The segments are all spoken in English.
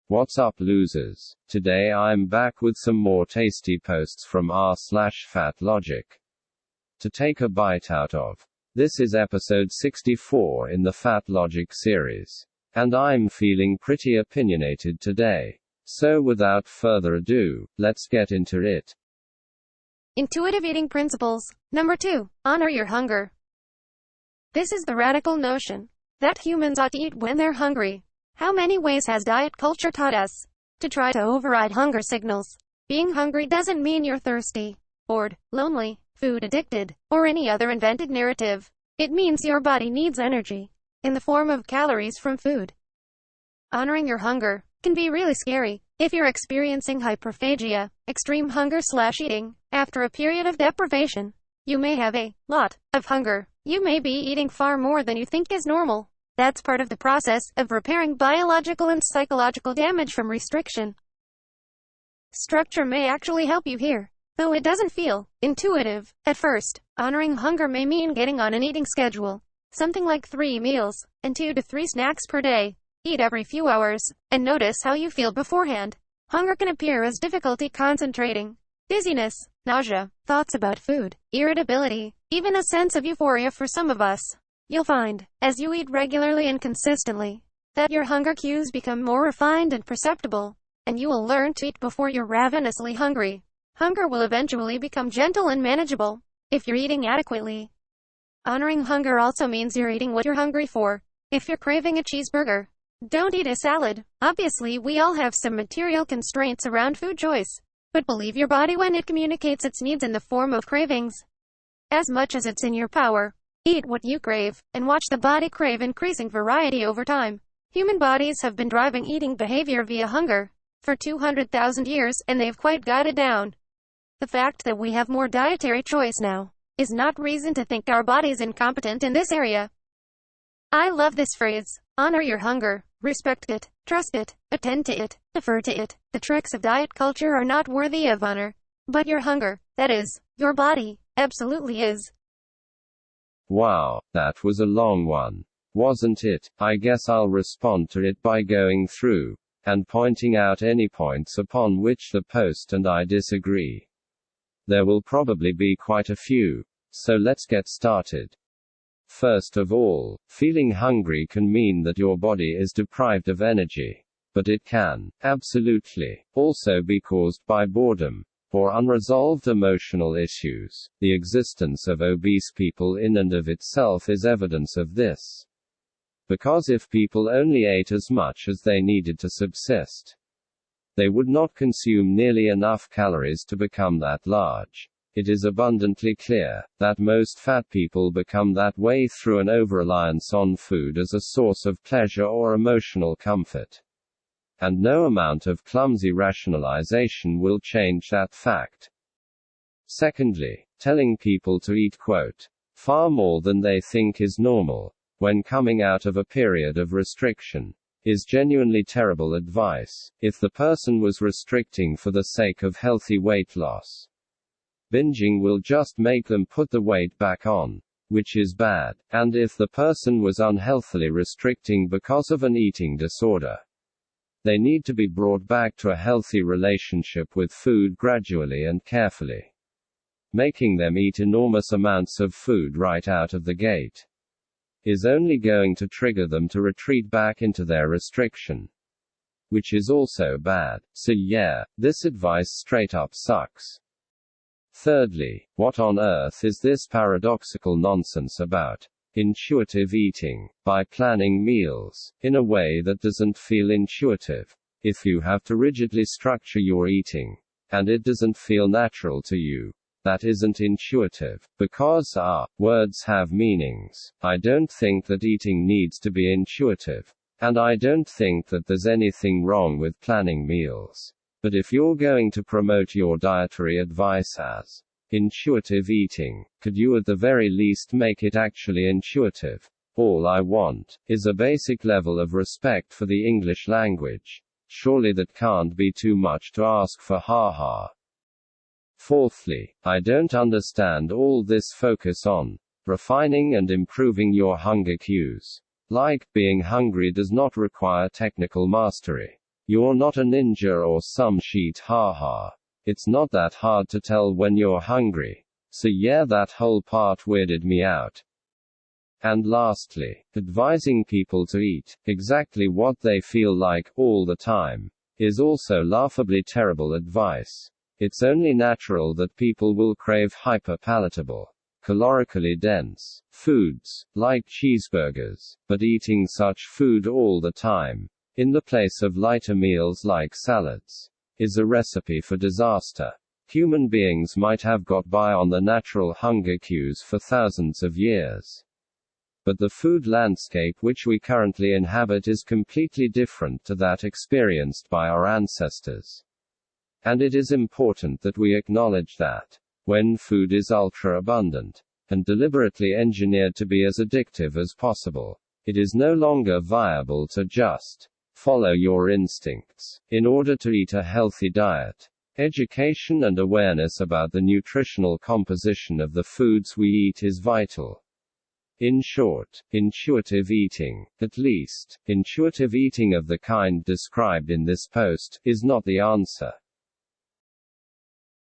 What's up, losers? Today I'm back with some more tasty posts from r/fatlogic to take a bite out of. This is episode 64 in the fatlogic series. And I'm feeling pretty opinionated today. So without further ado, let's get into it. Intuitive eating principles. Number 2. Honor your hunger. This is the radical notion that humans ought to eat when they're hungry. How many ways has diet culture taught us to try to override hunger signals? Being hungry doesn't mean you're thirsty, bored, lonely, food addicted, or any other invented narrative. It means your body needs energy in the form of calories from food. Honoring your hunger can be really scary. If you're experiencing hyperphagia, extreme hunger/eating, after a period of deprivation, you may have a lot of hunger. You may be eating far more than you think is normal. That's part of the process of repairing biological and psychological damage from restriction. Structure may actually help you here, though it doesn't feel intuitive at first. Honoring hunger may mean getting on an eating schedule, something like 3 meals and 2 to 3 snacks per day. Eat every few hours, and notice how you feel beforehand. Hunger can appear as difficulty concentrating, dizziness, nausea, thoughts about food, irritability, even a sense of euphoria for some of us. You'll find, as you eat regularly and consistently, that your hunger cues become more refined and perceptible, and you will learn to eat before you're ravenously hungry. Hunger will eventually become gentle and manageable if you're eating adequately. Honoring hunger also means you're eating what you're hungry for. If you're craving a cheeseburger, don't eat a salad. Obviously, we all have some material constraints around food choice, but believe your body when it communicates its needs in the form of cravings. As much as it's in your power, eat what you crave, and watch the body crave increasing variety over time. Human bodies have been driving eating behavior via hunger for 200,000 years, and they've quite got it down. The fact that we have more dietary choice now is not reason to think our body's incompetent in this area. I love this phrase. Honor your hunger, respect it, trust it, attend to it, defer to it. The tricks of diet culture are not worthy of honor. But your hunger, that is, your body, absolutely is. Wow, that was a long one, wasn't it? I guess I'll respond to it by going through and pointing out any points upon which the post and I disagree. There will probably be quite a few, so let's get started. First of all, feeling hungry can mean that your body is deprived of energy. But it can, absolutely, also be caused by boredom or unresolved emotional issues. The existence of obese people in and of itself is evidence of this. Because if people only ate as much as they needed to subsist, they would not consume nearly enough calories to become that large. It is abundantly clear that most fat people become that way through an over-reliance on food as a source of pleasure or emotional comfort. And no amount of clumsy rationalization will change that fact. Secondly, telling people to eat, far more than they think is normal, when coming out of a period of restriction, is genuinely terrible advice. If the person was restricting for the sake of healthy weight loss, binging will just make them put the weight back on, which is bad. And if the person was unhealthily restricting because of an eating disorder, they need to be brought back to a healthy relationship with food gradually and carefully. Making them eat enormous amounts of food right out of the gate is only going to trigger them to retreat back into their restriction, which is also bad. So yeah, this advice straight up sucks. Thirdly, what on earth is this paradoxical nonsense about intuitive eating, by planning meals in a way that doesn't feel intuitive? If you have to rigidly structure your eating, and it doesn't feel natural to you, that isn't intuitive. Because words have meanings. I don't think that eating needs to be intuitive. And I don't think that there's anything wrong with planning meals. But if you're going to promote your dietary advice as intuitive eating, could you at the very least make it actually intuitive? All I want is a basic level of respect for the English language. Surely that can't be too much to ask for, haha. Fourthly, I don't understand all this focus on refining and improving your hunger cues. Like, being hungry does not require technical mastery. You're not a ninja or some sheet, haha. It's not that hard to tell when you're hungry. So yeah, that whole part weirded me out. And lastly, advising people to eat exactly what they feel like all the time is also laughably terrible advice. It's only natural that people will crave hyper-palatable, calorically dense foods, like cheeseburgers, but eating such food all the time, in the place of lighter meals like salads, is a recipe for disaster. Human beings might have got by on the natural hunger cues for thousands of years. But the food landscape which we currently inhabit is completely different to that experienced by our ancestors. And it is important that we acknowledge that, when food is ultra-abundant, and deliberately engineered to be as addictive as possible, it is no longer viable to just follow your instincts in order to eat a healthy diet. Education and awareness about the nutritional composition of the foods we eat is vital. In short, intuitive eating, at least, intuitive eating of the kind described in this post, is not the answer.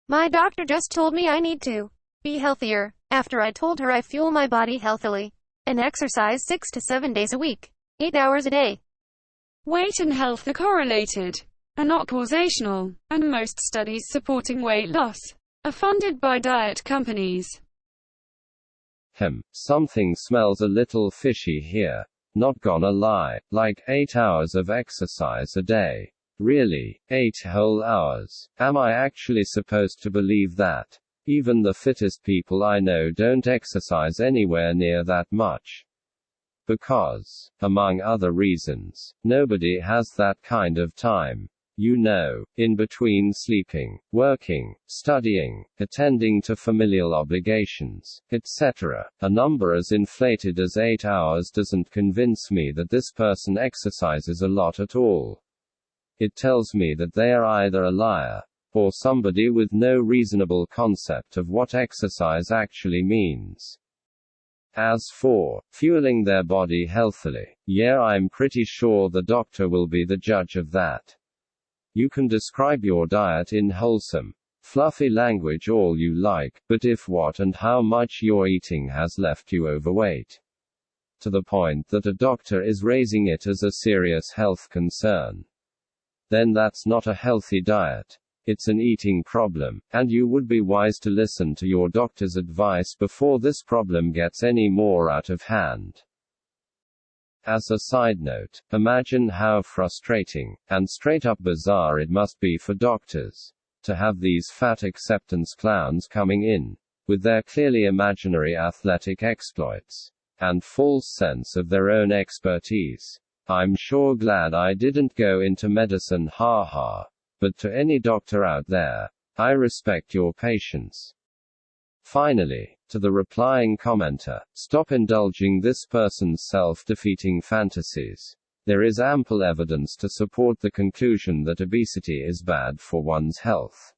My doctor just told me I need to be healthier, after I told her I fuel my body healthily and exercise 6 to 7 days a week, 8 hours a day. Weight and health are correlated, are not causational, and most studies supporting weight loss are funded by diet companies. Something smells a little fishy here. Not gonna lie, like 8 hours of exercise a day. Really? 8 whole hours? Am I actually supposed to believe that? Even the fittest people I know don't exercise anywhere near that much. Because, among other reasons, nobody has that kind of time. You know, in between sleeping, working, studying, attending to familial obligations, etc. A number as inflated as 8 hours doesn't convince me that this person exercises a lot at all. It tells me that they are either a liar, or somebody with no reasonable concept of what exercise actually means. As for fueling their body healthily, yeah, I'm pretty sure the doctor will be the judge of that. You can describe your diet in wholesome, fluffy language all you like, but if what and how much you're eating has left you overweight, to the point that a doctor is raising it as a serious health concern, then that's not a healthy diet. It's an eating problem, and you would be wise to listen to your doctor's advice before this problem gets any more out of hand. As a side note, imagine how frustrating, and straight-up bizarre it must be for doctors to have these fat acceptance clowns coming in, with their clearly imaginary athletic exploits, and false sense of their own expertise. I'm sure glad I didn't go into medicine, haha. But to any doctor out there, I respect your patience. Finally, to the replying commenter, stop indulging this person's self-defeating fantasies. There is ample evidence to support the conclusion that obesity is bad for one's health.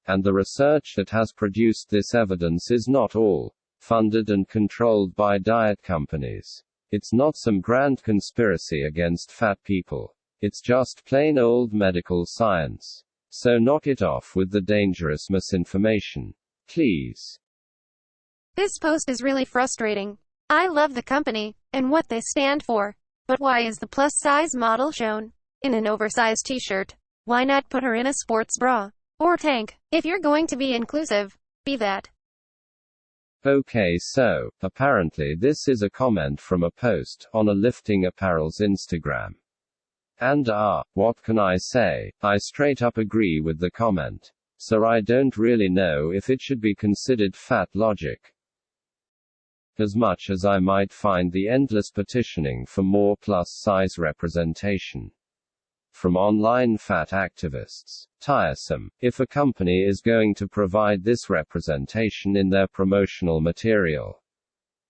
And the research that has produced this evidence is not all funded and controlled by diet companies. It's not some grand conspiracy against fat people. It's just plain old medical science. So knock it off with the dangerous misinformation, please. This post is really frustrating. I love the company, and what they stand for. But why is the plus-size model shown in an oversized t-shirt? Why not put her in a sports bra? Or tank? If you're going to be inclusive, be that. Okay, so, apparently this is a comment from a post on a lifting apparel's Instagram. And what can I say? I straight up agree with the comment. So I don't really know if it should be considered fat logic. As much as I might find the endless petitioning for more plus-size representation from online fat activists tiresome, if a company is going to provide this representation in their promotional material,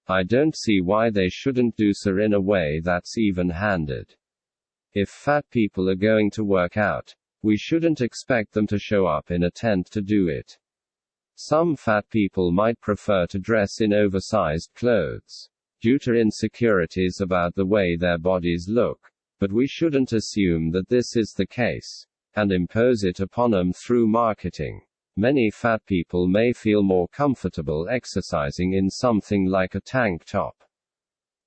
I don't see why they shouldn't do so in a way that's even-handed. If fat people are going to work out, we shouldn't expect them to show up in a tent to do it. Some fat people might prefer to dress in oversized clothes, due to insecurities about the way their bodies look, But we shouldn't assume that this is the case, and impose it upon them through marketing. Many fat people may feel more comfortable exercising in something like a tank top,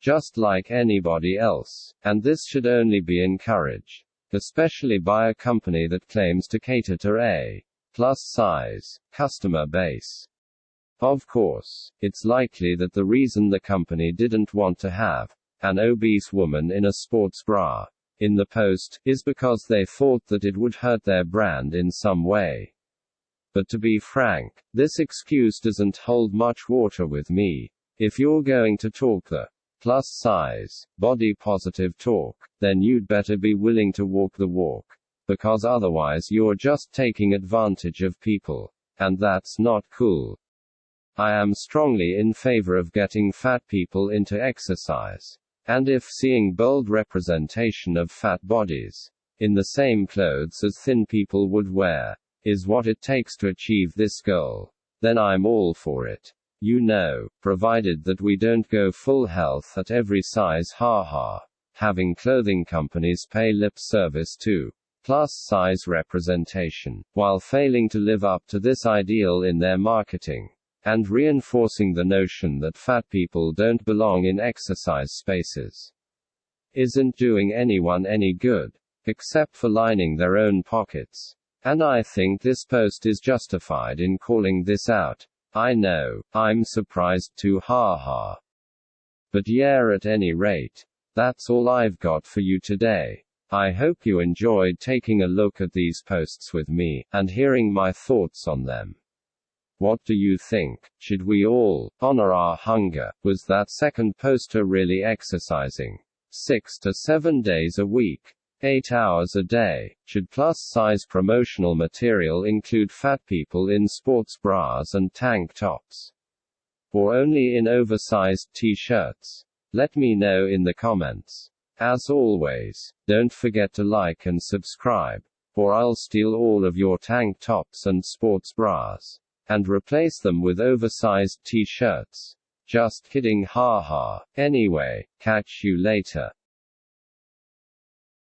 just like anybody else, and this should only be encouraged, especially by a company that claims to cater to a plus-size customer base. Of course, it's likely that the reason the company didn't want to have an obese woman in a sports bra in the post is because they thought that it would hurt their brand in some way. But to be frank, this excuse doesn't hold much water with me. If you're going to talk the plus-size, body-positive talk, then you'd better be willing to walk the walk, because otherwise you're just taking advantage of people, and that's not cool. I am strongly in favor of getting fat people into exercise, and if seeing bold representation of fat bodies in the same clothes as thin people would wear is what it takes to achieve this goal, then I'm all for it. You know, provided that we don't go full health at every size, haha. Having clothing companies pay lip service to plus-size representation, while failing to live up to this ideal in their marketing, and reinforcing the notion that fat people don't belong in exercise spaces, isn't doing anyone any good, except for lining their own pockets. And I think this post is justified in calling this out. I know, I'm surprised too, haha. But yeah, at any rate, that's all I've got for you today. I hope you enjoyed taking a look at these posts with me, and hearing my thoughts on them. What do you think? Should we all honor our hunger? Was that second poster really exercising 6 to 7 days a week? 8 hours a day? Should plus-size promotional material include fat people in sports bras and tank tops? Or only in oversized t-shirts? Let me know in the comments. As always, don't forget to like and subscribe, or I'll steal all of your tank tops and sports bras, and replace them with oversized t-shirts. Just kidding, haha. Anyway, catch you later.